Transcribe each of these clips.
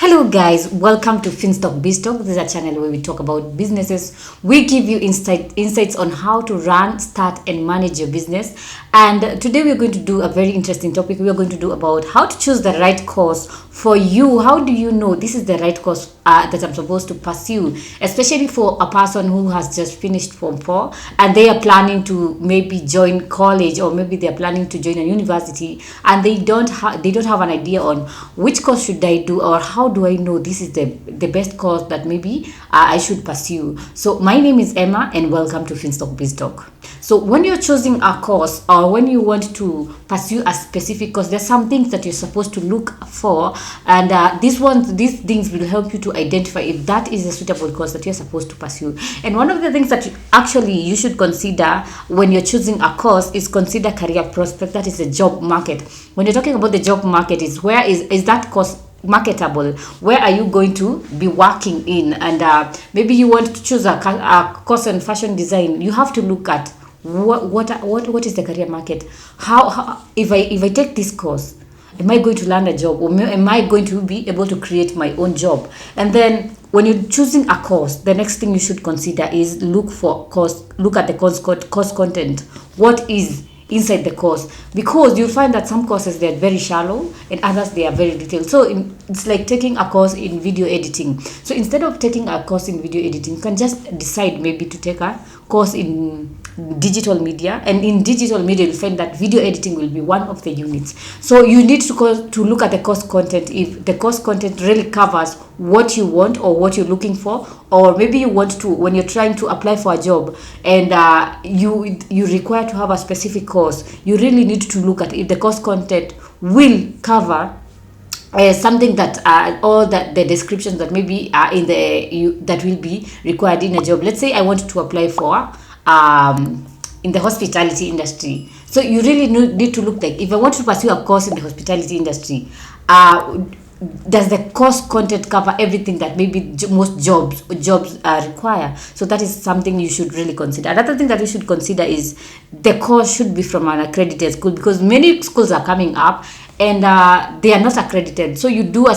Hello guys, welcome to Finstock Biztalk. This is a channel where we talk about businesses. We give you insights on how to run, start and manage your business. And today we're going to do a very interesting topic. We are going to do about how to choose the right course for you. How do you know this is the right course that I'm supposed to pursue, especially for a person who has just finished Form 4 and they are planning to maybe join college, or maybe they are planning to join a university and they don't have an idea on which course should I do, or how do I know this is the best course that maybe I should pursue. So my name is Emma and welcome to Finstock Biztalk. So when you're choosing a course or when you want to pursue a specific course, there's some things that you're supposed to look for, and these things will help you to identify if that is a suitable course that you're supposed to pursue. And one of the things that you should consider when you're choosing a course is consider career prospect. That is the job market. When you're talking about the job market, is where is that course marketable? Where are you going to be working in? And maybe you want to choose a course in fashion design. You have to look at what is the career market. How if I take this course, am I going to land a job, or am I going to be able to create my own job? And then when you're choosing a course, the next thing you should consider is look at the course content. What is inside the course? Because you'll find that some courses, they're very shallow and others they are very detailed. So it's like taking a course in video editing. So instead of taking a course in video editing, you can just decide maybe to take a course in digital media, and in digital media you'll find that video editing will be one of the units. So you need to look at the course content, if the course content really covers what you want or what you're looking for. Or maybe you want to, when you're trying to apply for a job and you require to have a specific course, you really need to look at if the course content will cover something that all that the descriptions that maybe are in that will be required in a job. Let's say I want to apply for in the hospitality industry. So you really need to look, like if I want to pursue a course in the hospitality industry, does the course content cover everything that maybe most jobs require? So that is something you should really consider. Another thing that you should consider is the course should be from an accredited school, because many schools are coming up and they are not accredited. So you do a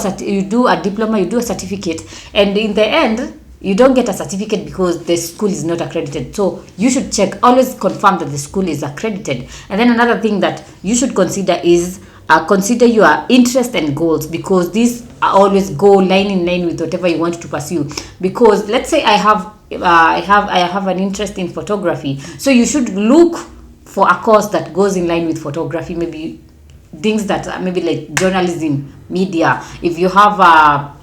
diploma, you do a certificate, and in the end you don't get a certificate because the school is not accredited. So you should always confirm that the school is accredited. And then another thing that you should consider is consider your interest and goals, because these always go line in line with whatever you want to pursue. Because let's say I have an interest in photography, so you should look for a course that goes in line with photography. Maybe things that are maybe like journalism, media. If you have an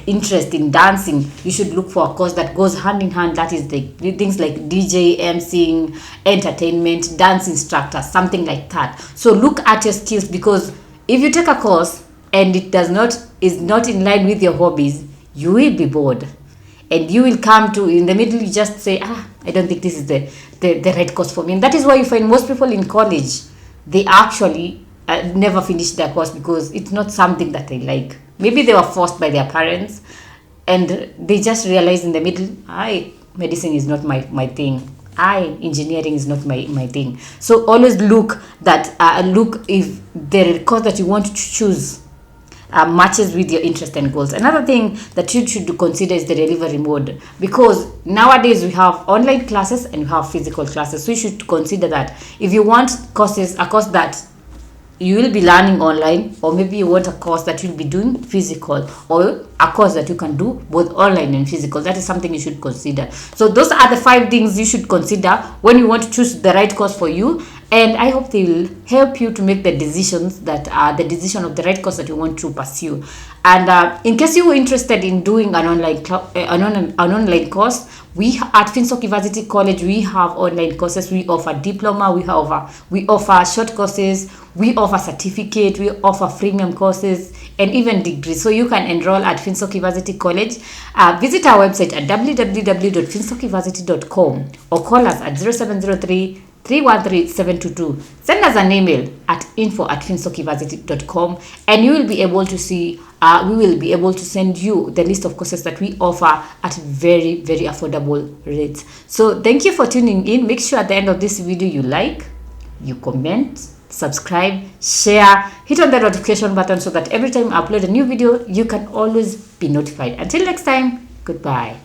interest in dancing, you should look for a course that goes hand in hand. That is the things like DJ, emceeing, entertainment, dance instructor, something like that. So look at your skills, because if you take a course and it is not in line with your hobbies, you will be bored. And you will come to, in the middle, you just say, I don't think this is the right course for me. And that is why you find most people in college, they actually never finish their course, because it's not something that they like. Maybe they were forced by their parents and they just realized in the middle, medicine is not my thing. Engineering is not my thing. So always look if the course that you want to choose matches with your interest and goals. Another thing that you should consider is the delivery mode, because nowadays we have online classes and we have physical classes. So you should consider that if you want a course that you will be learning online, or maybe you want a course that you'll be doing physical, or a course that you can do both online and physical. That is something you should consider. So those are the 5 things you should consider when you want to choose the right course for you. And I hope they will help you to make the decisions that are the decision of the right course that you want to pursue. And in case you were interested in doing an online course, we at Finstock University College, we have online courses. We offer diploma, we offer short courses, we offer certificate, we offer freemium courses, and even degrees. So you can enroll at Finstock University College. Visit our website at www.finstockuniversity.com or call us at 0703 313-722. Send us an email at info@finstockuniversity.com, and you will be able to see we will be able to send you the list of courses that we offer at very, very affordable rates. So thank you for tuning in. Make sure at the end of this video you like, you comment, subscribe, share, hit on the notification button so that every time I upload a new video, you can always be notified. Until next time, goodbye.